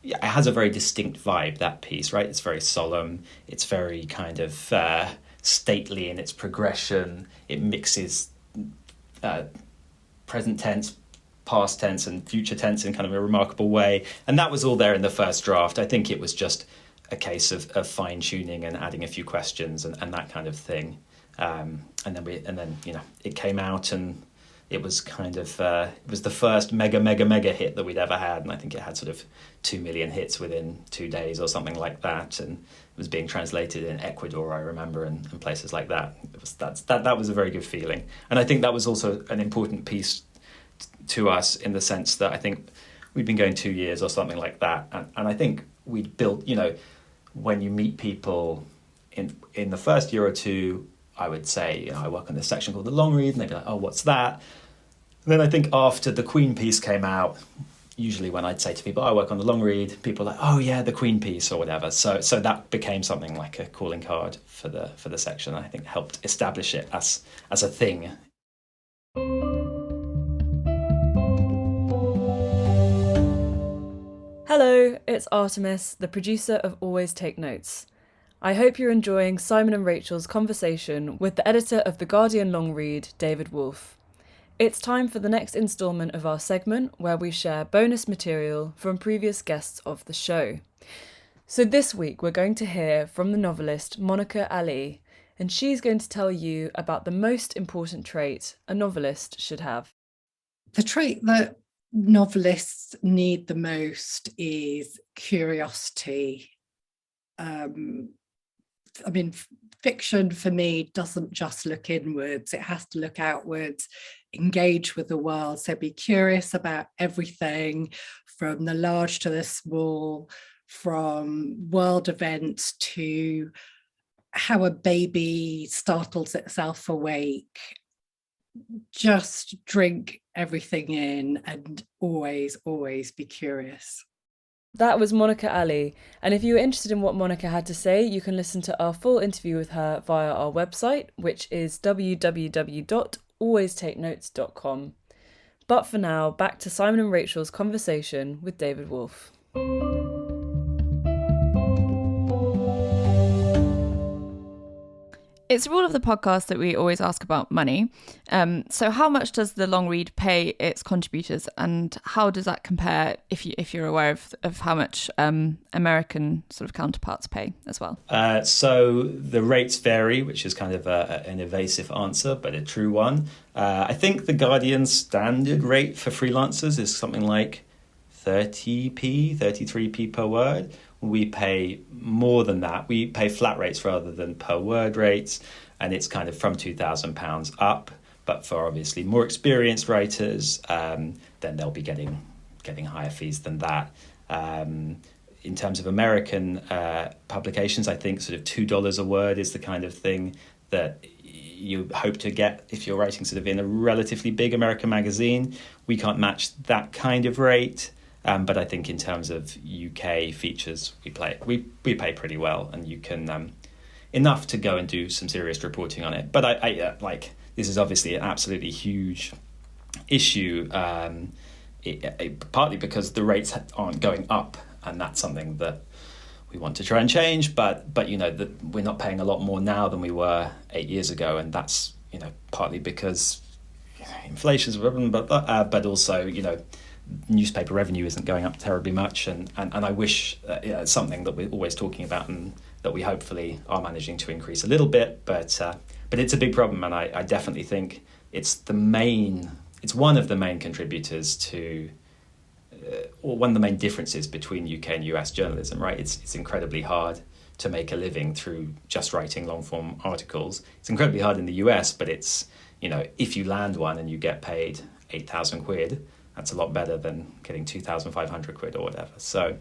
Speaker 3: it has a very distinct vibe, that piece, right? It's very solemn, it's very kind of stately in its progression. It mixes present tense, past tense and future tense in kind of a remarkable way, and that was all there in the first draft. I think it was just a case of fine tuning and adding a few questions and that kind of thing, and then it came out, and it was kind of it was the first mega hit that we'd ever had, and I think it had sort of 2 million hits within 2 days or something like that, and it was being translated in Ecuador, I remember, and places like that. That was a very good feeling, and I think that was also an important piece to us in the sense that I think we'd been going 2 years or something like that, and I think we'd built, when you meet people in the first year or two, I would say, I work on this section called the long read, and they'd be like, oh, what's that? And then I think after the Queen piece came out, usually when I'd say to people, I work on the long read, people are like, oh yeah, the Queen piece or whatever. So that became something like a calling card for the section. I think helped establish it as a thing.
Speaker 2: Hello, it's Artemis, the producer of Always Take Notes. I hope you're enjoying Simon and Rachel's conversation with the editor of The Guardian long read, David Wolfe. It's time for the next instalment of our segment where we share bonus material from previous guests of the show. So this week we're going to hear from the novelist Monica Ali, and she's going to tell you about the most important trait a novelist should have.
Speaker 4: The trait that novelists need the most is curiosity. Fiction for me doesn't just look inwards, it has to look outwards, engage with the world. So be curious about everything, from the large to the small, from world events to how a baby startles itself awake. Just drink everything in and always be curious.
Speaker 5: That was Monica Ali, and if you were interested in what Monica had to say, you can listen to our full interview with her via our website, which is www.alwaystakenotes.com. But for now, back to Simon and Rachel's conversation with David Wolfe.
Speaker 2: It's a rule of the podcast that we always ask about money. So how much does the long read pay its contributors, and how does that compare, if you're aware of how much American sort of counterparts pay as well?
Speaker 3: So the rates vary, which is kind of an evasive answer, but a true one. I think the Guardian's standard rate for freelancers is something like 30p, 33p per word. We pay more than that. We pay flat rates rather than per word rates, and it's kind of from £2,000 up. But for obviously more experienced writers, then they'll be getting higher fees than that. In terms of American publications, I think sort of $2 a word is the kind of thing that you hope to get if you're writing sort of in a relatively big American magazine. We can't match that kind of rate. But I think in terms of UK features, we pay pretty well, and you can enough to go and do some serious reporting on it. But I like, this is obviously an absolutely huge issue, partly because the rates aren't going up, and that's something that we want to try and change. But you know, that we're not paying a lot more now than we were 8 years ago, and that's, you know, partly because inflation's a problem, but also, you know, newspaper revenue isn't going up terribly much, and I wish it's something that we're always talking about and that we hopefully are managing to increase a little bit, but it's a big problem, and I definitely think it's one of the main contributors to or one of the main differences between UK and US journalism, right? It's incredibly hard to make a living through just writing long form articles. It's incredibly hard in the US, but it's, you know, if you land one and you get paid 8,000 quid, that's a lot better than getting 2,500 quid or whatever. So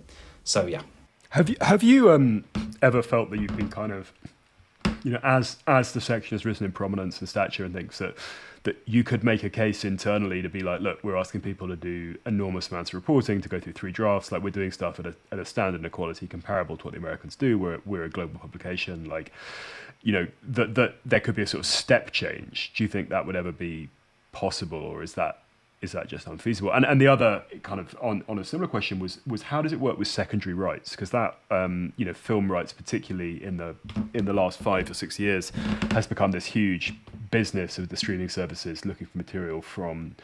Speaker 3: yeah.
Speaker 1: Have you ever felt that you've been kind of, you know, as the section has risen in prominence and stature and things, that you could make a case internally to be like, look, we're asking people to do enormous amounts of reporting, to go through 3 drafts, like we're doing stuff at a standard and a quality comparable to what the Americans do. We're a global publication, like, you know, that there could be a sort of step change. Do you think that would ever be possible, or is that just unfeasible? And the other kind of on a similar question was how does it work with secondary rights? Because that you know, film rights, particularly in the last 5 or 6 years, has become this huge business of the streaming services looking for material from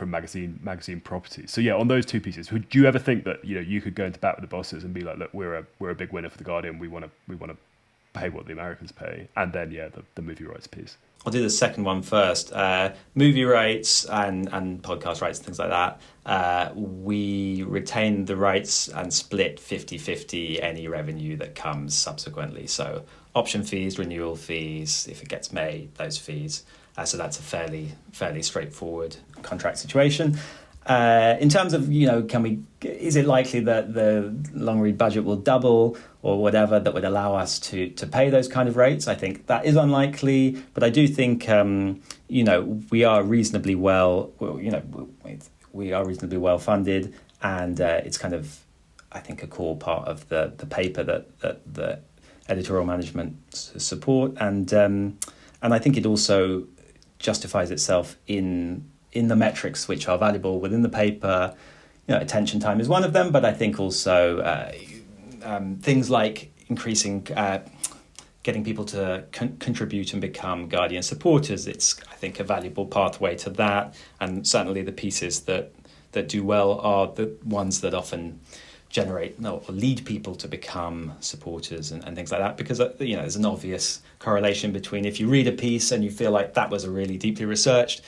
Speaker 1: magazine properties. So yeah, on those two pieces, would you ever think that, you know, you could go into bat with the bosses and be like, look, we're a big winner for the Guardian, we want to pay what the Americans pay, and then the movie rights piece?
Speaker 3: I'll do the second one first. Movie rights and podcast rights, things like that. We retain the rights and split 50-50 any revenue that comes subsequently. So option fees, renewal fees, if it gets made, those fees. So that's a fairly straightforward contract situation. In terms of, you know, is it likely that the long read budget will double or whatever that would allow us to pay those kind of rates? I think that is unlikely, but I do think, you know, we are reasonably well funded, and it's kind of, I think, a core part of the paper that the editorial management support, and I think it also justifies itself in the metrics which are valuable within the paper. You know, attention time is one of them, but I think also things like increasing, getting people to contribute and become Guardian supporters. It's, I think, a valuable pathway to that, and certainly the pieces that do well are the ones that often lead people to become supporters and things like that, because, you know, there's an obvious correlation between if you read a piece and you feel like that was a really deeply researched,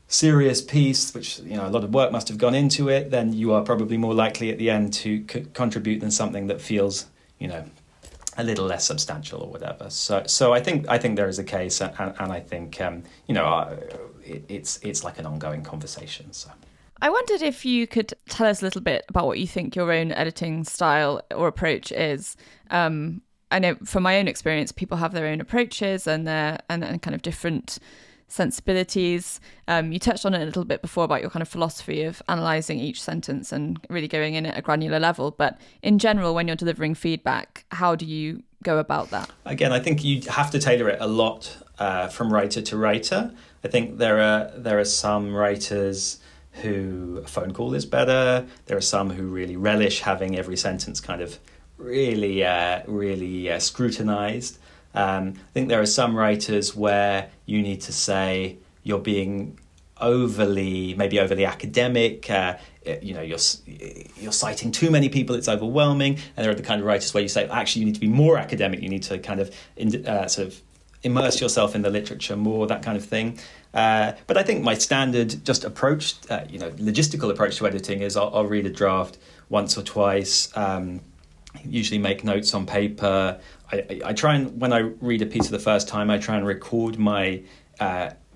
Speaker 3: serious piece, which, you know, a lot of work must have gone into it, then you are probably more likely at the end to contribute than something that feels, you know, a little less substantial or whatever. So I think there is a case, and I think you know, it's like an ongoing conversation. So
Speaker 2: I wondered if you could tell us a little bit about what you think your own editing style or approach is. I know from my own experience, people have their own approaches and kind of different sensibilities. You touched on it a little bit before about your kind of philosophy of analysing each sentence and really going in at a granular level. But in general, when you're delivering feedback, how do you go about that?
Speaker 3: Again, I think you have to tailor it a lot from writer to writer. I think there are some writers who a phone call is better. There are some who really relish having every sentence kind of really scrutinized. I think there are some writers where you need to say you're being overly academic. You're citing too many people, it's overwhelming. And there are the kind of writers where you say, actually, you need to be more academic. You need to kind of sort of immerse yourself in the literature more, that kind of thing. But I think my standard just approach, logistical approach to editing is I'll read a draft once or twice, usually make notes on paper. I try and, when I read a piece for the first time, I try and record my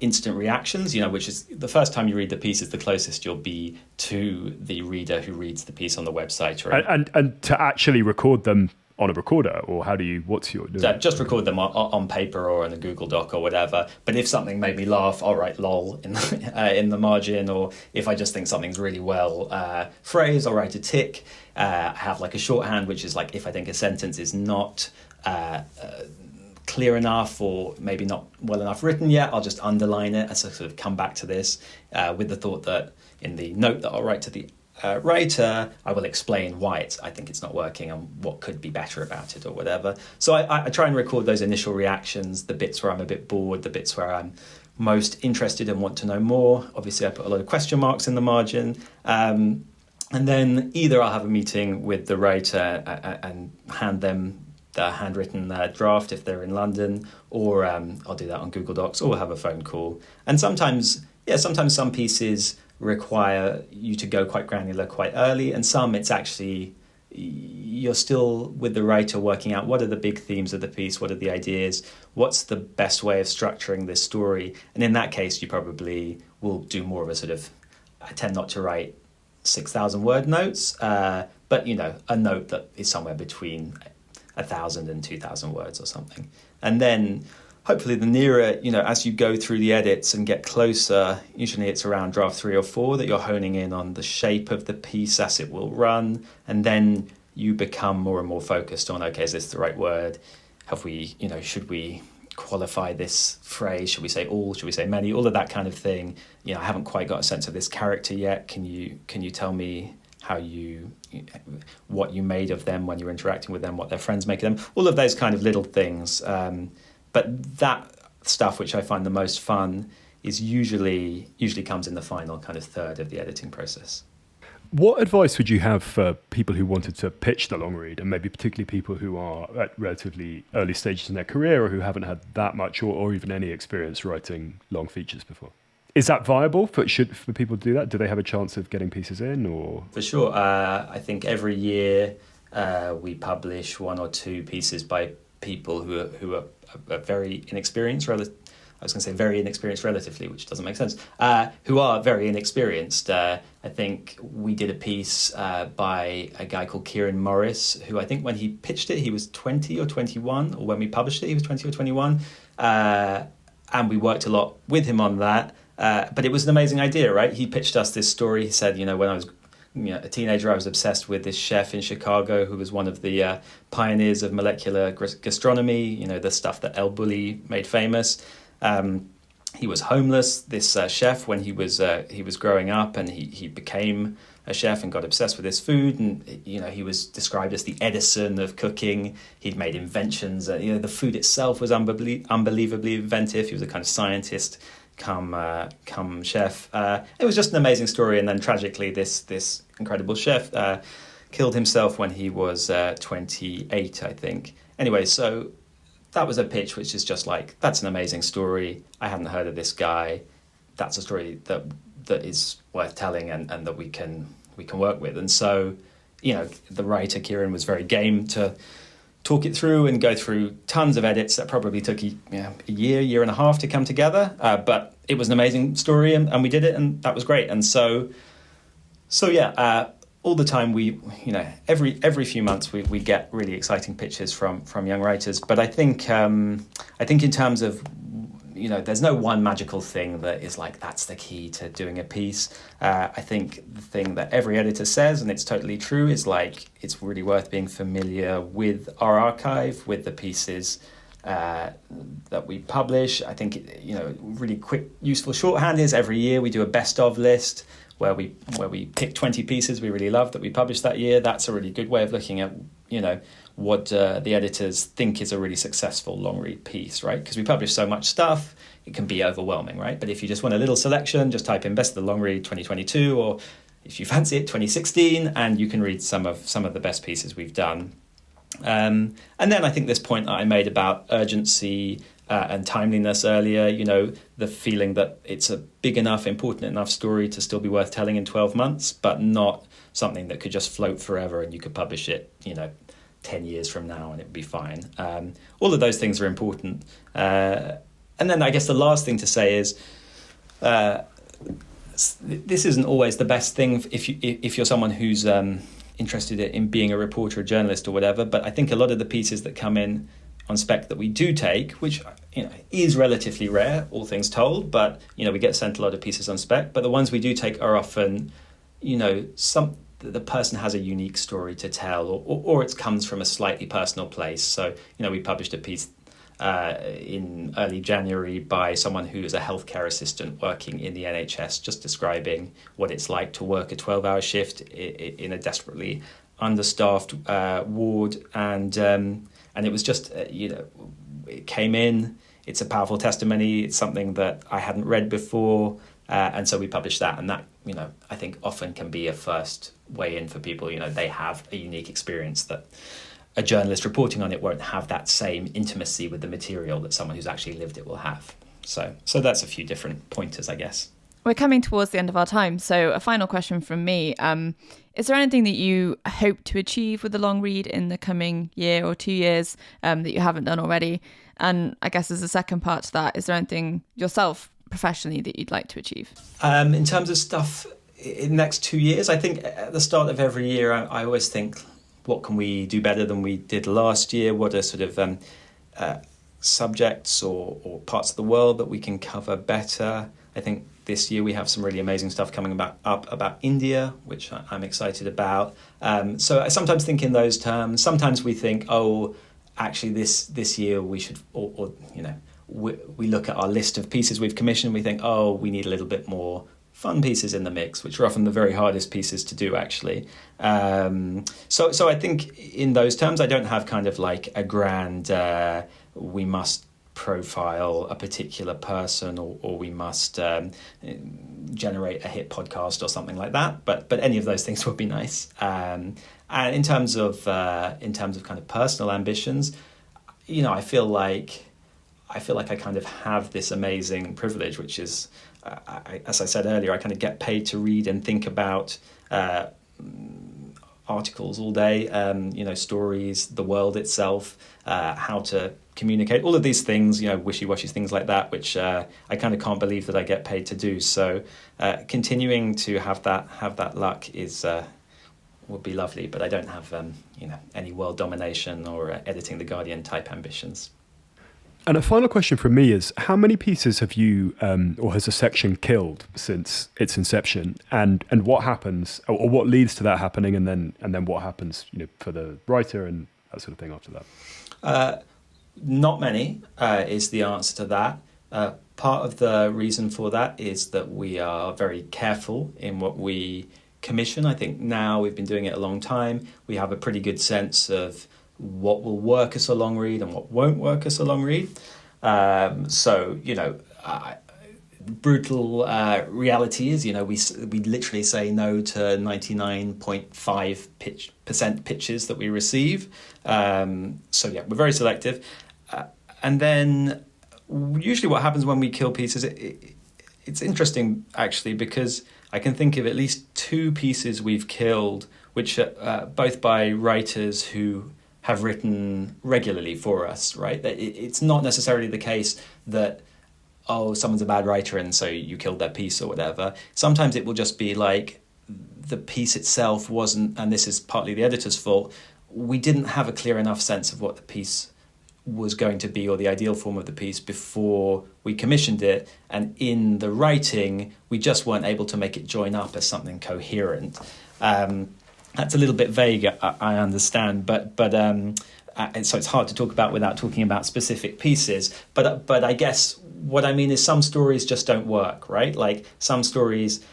Speaker 3: instant reactions, which is the first time you read the piece is the closest you'll be to the reader who reads the piece on the website.
Speaker 1: And to actually record them on a recorder, or what's your...
Speaker 3: Just record them on paper or in a Google Doc or whatever. But if something made me laugh, I'll write lol in the margin, or if I just think something's really well phrased, I'll write a tick. I have like a shorthand, which is like if I think a sentence is not clear enough or maybe not well enough written yet, I'll just underline it and sort of come back to this with the thought that in the note that I'll write to the writer, I will explain why I think it's not working and what could be better about it or whatever. So I try and record those initial reactions, the bits where I'm a bit bored, the bits where I'm most interested and want to know more. Obviously, I put a lot of question marks in the margin. And then either I'll have a meeting with the writer and hand them the handwritten draft if they're in London, or I'll do that on Google Docs, or we'll have a phone call. And sometimes some pieces require you to go quite granular quite early, and some it's actually you're still with the writer working out what are the big themes of the piece, what are the ideas, what's the best way of structuring this story. And in that case, you probably will do more of a sort of, I tend not to write 6,000 word notes, but a note that is somewhere between 1,000 and 2,000 words or something. And then hopefully the nearer, as you go through the edits and get closer, usually it's around draft 3 or 4 that you're honing in on the shape of the piece as it will run. And then you become more and more focused on, okay, is this the right word? Have we, should we qualify this phrase? Should we say all? Should we say many? All of that kind of thing. I haven't quite got a sense of this character yet. Can you tell me what you made of them when you're interacting with them, what their friends make of them? All of those kind of little things. But that stuff which I find the most fun is usually comes in the final kind of third of the editing process.
Speaker 1: What advice would you have for people who wanted to pitch the long read, and maybe particularly people who are at relatively early stages in their career or who haven't had that much or even any experience writing long features before? Is that viable for people to do that? Do they have a chance of getting pieces in? Or
Speaker 3: For sure. I think every year we publish 1 or 2 pieces by people who are very inexperienced. I was going to say very inexperienced relatively, which doesn't make sense. Who are very inexperienced. I think we did a piece by a guy called Kieran Morris, who I think when he pitched it, he was 20 or 21, or when we published it, he was 20 or 21. And we worked a lot with him on that. But it was an amazing idea, right? He pitched us this story. He said, when I was a teenager, I was obsessed with this chef in Chicago who was one of the pioneers of molecular gastronomy, the stuff that El Bulli made famous. He was homeless, this chef, when he was growing up, and he became a chef and got obsessed with his food. And, he was described as the Edison of cooking. He'd made inventions. The food itself was unbelievably inventive. He was a kind of scientist come chef. It was just an amazing story. And then tragically, this incredible chef killed himself when he was 28, I think. Anyway, so that was a pitch which is just like, that's an amazing story. I hadn't heard of this guy. That's a story that is worth telling and that we can work with. And so, the writer Kieran was very game to talk it through and go through tons of edits that probably took a year and a half to come together. But it was an amazing story and we did it, and that was great. And so all the time every few months we get really exciting pitches from young writers. But I think in terms of there's no one magical thing that is like, that's the key to doing a piece. I think the thing that every editor says, and it's totally true, is like, it's really worth being familiar with our archive, with the pieces that we publish. I think, really quick, useful shorthand is every year we do a best of list where we pick 20 pieces we really love that we published that year. That's a really good way of looking at, what the editors think is a really successful long read piece, right? Because we publish so much stuff, it can be overwhelming, right? But if you just want a little selection, just type in best of the long read 2022, or if you fancy it, 2016, and you can read some of the best pieces we've done. And then I think this point that I made about urgency and timeliness earlier, the feeling that it's a big enough, important enough story to still be worth telling in 12 months, but not something that could just float forever and you could publish it, 10 years from now and it'd be fine. All of those things are important. And then I guess the last thing to say is, this isn't always the best thing if you're someone who's interested in being a reporter, a journalist or whatever, but I think a lot of the pieces that come in on spec that we do take, which is relatively rare, all things told, but we get sent a lot of pieces on spec, but the ones we do take are often the person has a unique story to tell, or it comes from a slightly personal place. So we published a piece in early January by someone who is a healthcare assistant working in the NHS, just describing what it's like to work a 12-hour shift in a desperately understaffed ward, and it was just it came in. It's a powerful testimony. It's something that I hadn't read before, and so we published that. And that I think often can be a first way in for people. They have a unique experience that a journalist reporting on it won't have that same intimacy with the material that someone who's actually lived it will have. So that's a few different pointers, I guess.
Speaker 2: We're coming towards the end of our time, so a final question from me. Is there anything that you hope to achieve with the long read in the coming year or 2 years that you haven't done already? And I guess as a second part to that, is there anything yourself professionally that you'd like to achieve?
Speaker 3: In terms of stuff in the next 2 years, I think at the start of every year, I always think, what can we do better than we did last year? What are sort of subjects or parts of the world that we can cover better? I think this year we have some really amazing stuff coming about India, which I'm excited about. So I sometimes think in those terms. Sometimes we think, actually this year we should, we look at our list of pieces we've commissioned. We think, we need a little bit more fun pieces in the mix, which are often the very hardest pieces to do, actually. So I think in those terms, I don't have kind of like a grand, we must profile a particular person or we must generate a hit podcast or something like that. But any of those things would be nice. And in terms of kind of personal ambitions, I feel like I kind of have this amazing privilege, which is, as I said earlier, I kind of get paid to read and think about articles all day, stories, the world itself, how to communicate, all of these things, wishy-washy things like that, which I kind of can't believe that I get paid to do. So continuing to have that luck would be lovely, but I don't have any world domination or editing The Guardian type ambitions.
Speaker 1: And a final question from me is, how many pieces have you, or has a section killed since its inception, and what happens, or what leads to that happening, and then what happens, for the writer and that sort of thing after that?
Speaker 3: Not many is the answer to that. Part of the reason for that is that we are very careful in what we commission. I think now we've been doing it a long time. We have a pretty good sense of what will work as a long read and what won't work as a long read. Brutal reality is, we literally say no to 99.5% pitches that we receive. We're very selective. And then usually what happens when we kill pieces, it's interesting actually, because I can think of at least 2 pieces we've killed, which are both by writers who have written regularly for us, right? It's not necessarily the case that, someone's a bad writer and so you killed their piece or whatever. Sometimes it will just be like the piece itself wasn't, and this is partly the editor's fault, we didn't have a clear enough sense of what the piece was going to be, or the ideal form of the piece, before we commissioned it. And in the writing, we just weren't able to make it join up as something coherent. That's a little bit vague, I understand, but so it's hard to talk about without talking about specific pieces. But I guess what I mean is some stories just don't work, right? Like some stories,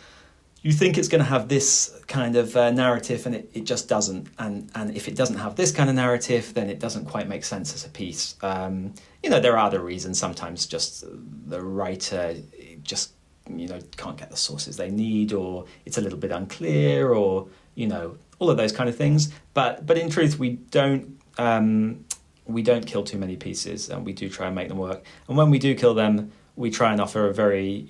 Speaker 3: you think it's going to have this kind of narrative and it just doesn't. And if it doesn't have this kind of narrative, then it doesn't quite make sense as a piece. There are other reasons. Sometimes just the writer just, can't get the sources they need, or it's a little bit unclear, or, all of those kind of things. But in truth, we don't kill too many pieces, and we do try and make them work. And when we do kill them, we try and offer a very,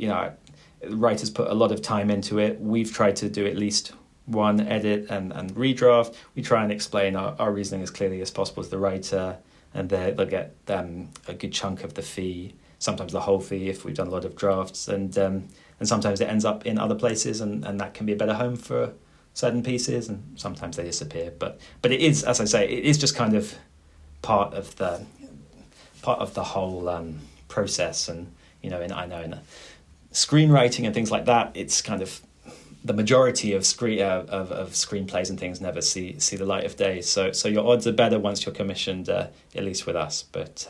Speaker 3: writers put a lot of time into it. We've tried to do at least one edit and redraft. We try and explain our reasoning as clearly as possible to the writer, and they'll get a good chunk of the fee, sometimes the whole fee if we've done a lot of drafts, and sometimes it ends up in other places, and that can be a better home for certain pieces, and sometimes they disappear. But it is, as I say, it is just kind of part of the whole process. And in screenwriting and things like that, it's kind of the majority of screenplays and things never see the light of day. So your odds are better once you're commissioned, at least with us. But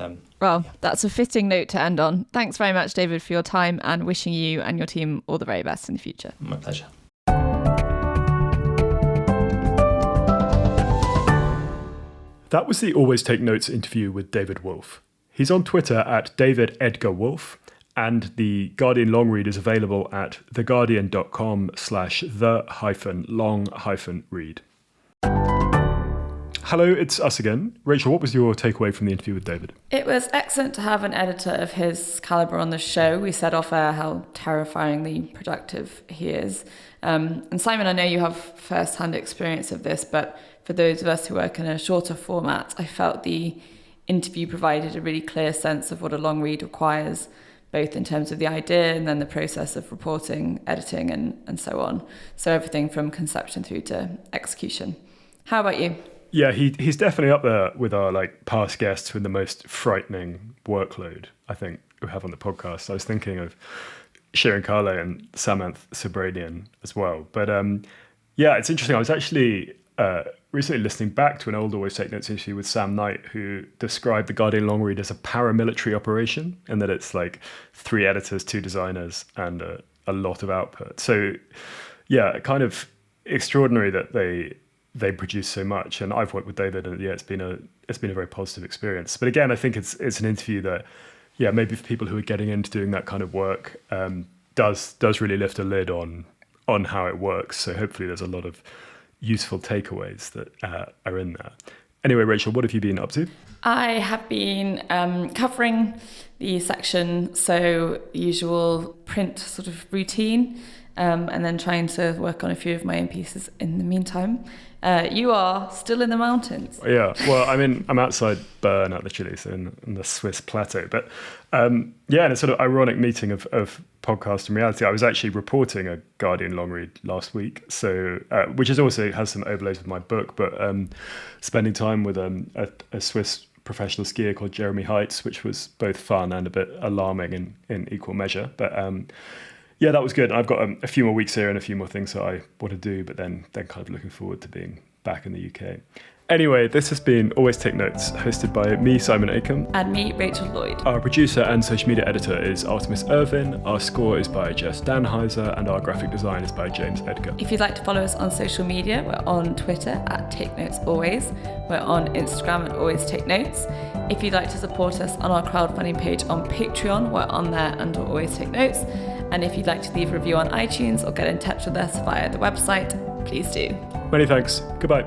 Speaker 2: that's a fitting note to end on. Thanks very much, David, for your time, and wishing you and your team all the very best in the future.
Speaker 3: My pleasure.
Speaker 1: That was the Always Take Notes interview with David Wolfe. He's on Twitter at David Edgar Wolfe, and the Guardian long read is available at theguardian.com/the-long-read. Hello, it's us again. Rachel, what was your takeaway from the interview with David?
Speaker 2: It was excellent to have an editor of his calibre on the show. We said off air how terrifyingly productive he is. And Simon, I know you have first-hand experience of this, but for those of us who work in a shorter format, I felt the interview provided a really clear sense of what a long read requires, both in terms of the idea and then the process of reporting, editing, and so on. So everything from conception through to execution. How about you?
Speaker 1: Yeah, he's definitely up there with our past guests with the most frightening workload, I think, we have on the podcast. I was thinking of Shirin Kale and Samanth Subranian as well. But it's interesting. I was actually recently listening back to an old Always Take Notes interview with Sam Knight, who described the Guardian long read as a paramilitary operation, and that it's 3 editors, 2 designers, and a lot of output. So kind of extraordinary that they produce so much. And I've worked with David, and it's been a very positive experience. But again, I think it's an interview that maybe for people who are getting into doing that kind of work, does really lift a lid on how it works. So hopefully there's a lot of useful takeaways that are in there. Anyway, Rachel, what have you been up to?
Speaker 2: I have been covering the section, so usual print sort of routine, and then trying to work on a few of my own pieces in the meantime. You are still in the mountains.
Speaker 1: Yeah, well, I'm outside Bern at the Chile, so in the Swiss plateau. But in a sort of ironic meeting of podcast and reality, I was actually reporting a Guardian long read last week, so which is also has some overlays with my book, but spending time with a Swiss professional skier called Jeremy Heitz, which was both fun and a bit alarming in equal measure. But that was good. I've got a few more weeks here and a few more things that I want to do, but then kind of looking forward to being back in the UK. Anyway, this has been Always Take Notes, hosted by me, Simon Acomb.
Speaker 2: And me, Rachel Lloyd.
Speaker 1: Our producer and social media editor is Artemis Irvin. Our score is by Jess Danheiser, and our graphic design is by James Edgar.
Speaker 2: If you'd like to follow us on social media, we're on Twitter at Take Notes Always. We're on Instagram at Always Take Notes. If you'd like to support us on our crowdfunding page on Patreon, we're on there under Always Take Notes. And if you'd like to leave a review on iTunes or get in touch with us via the website, please do.
Speaker 1: Many thanks. Goodbye.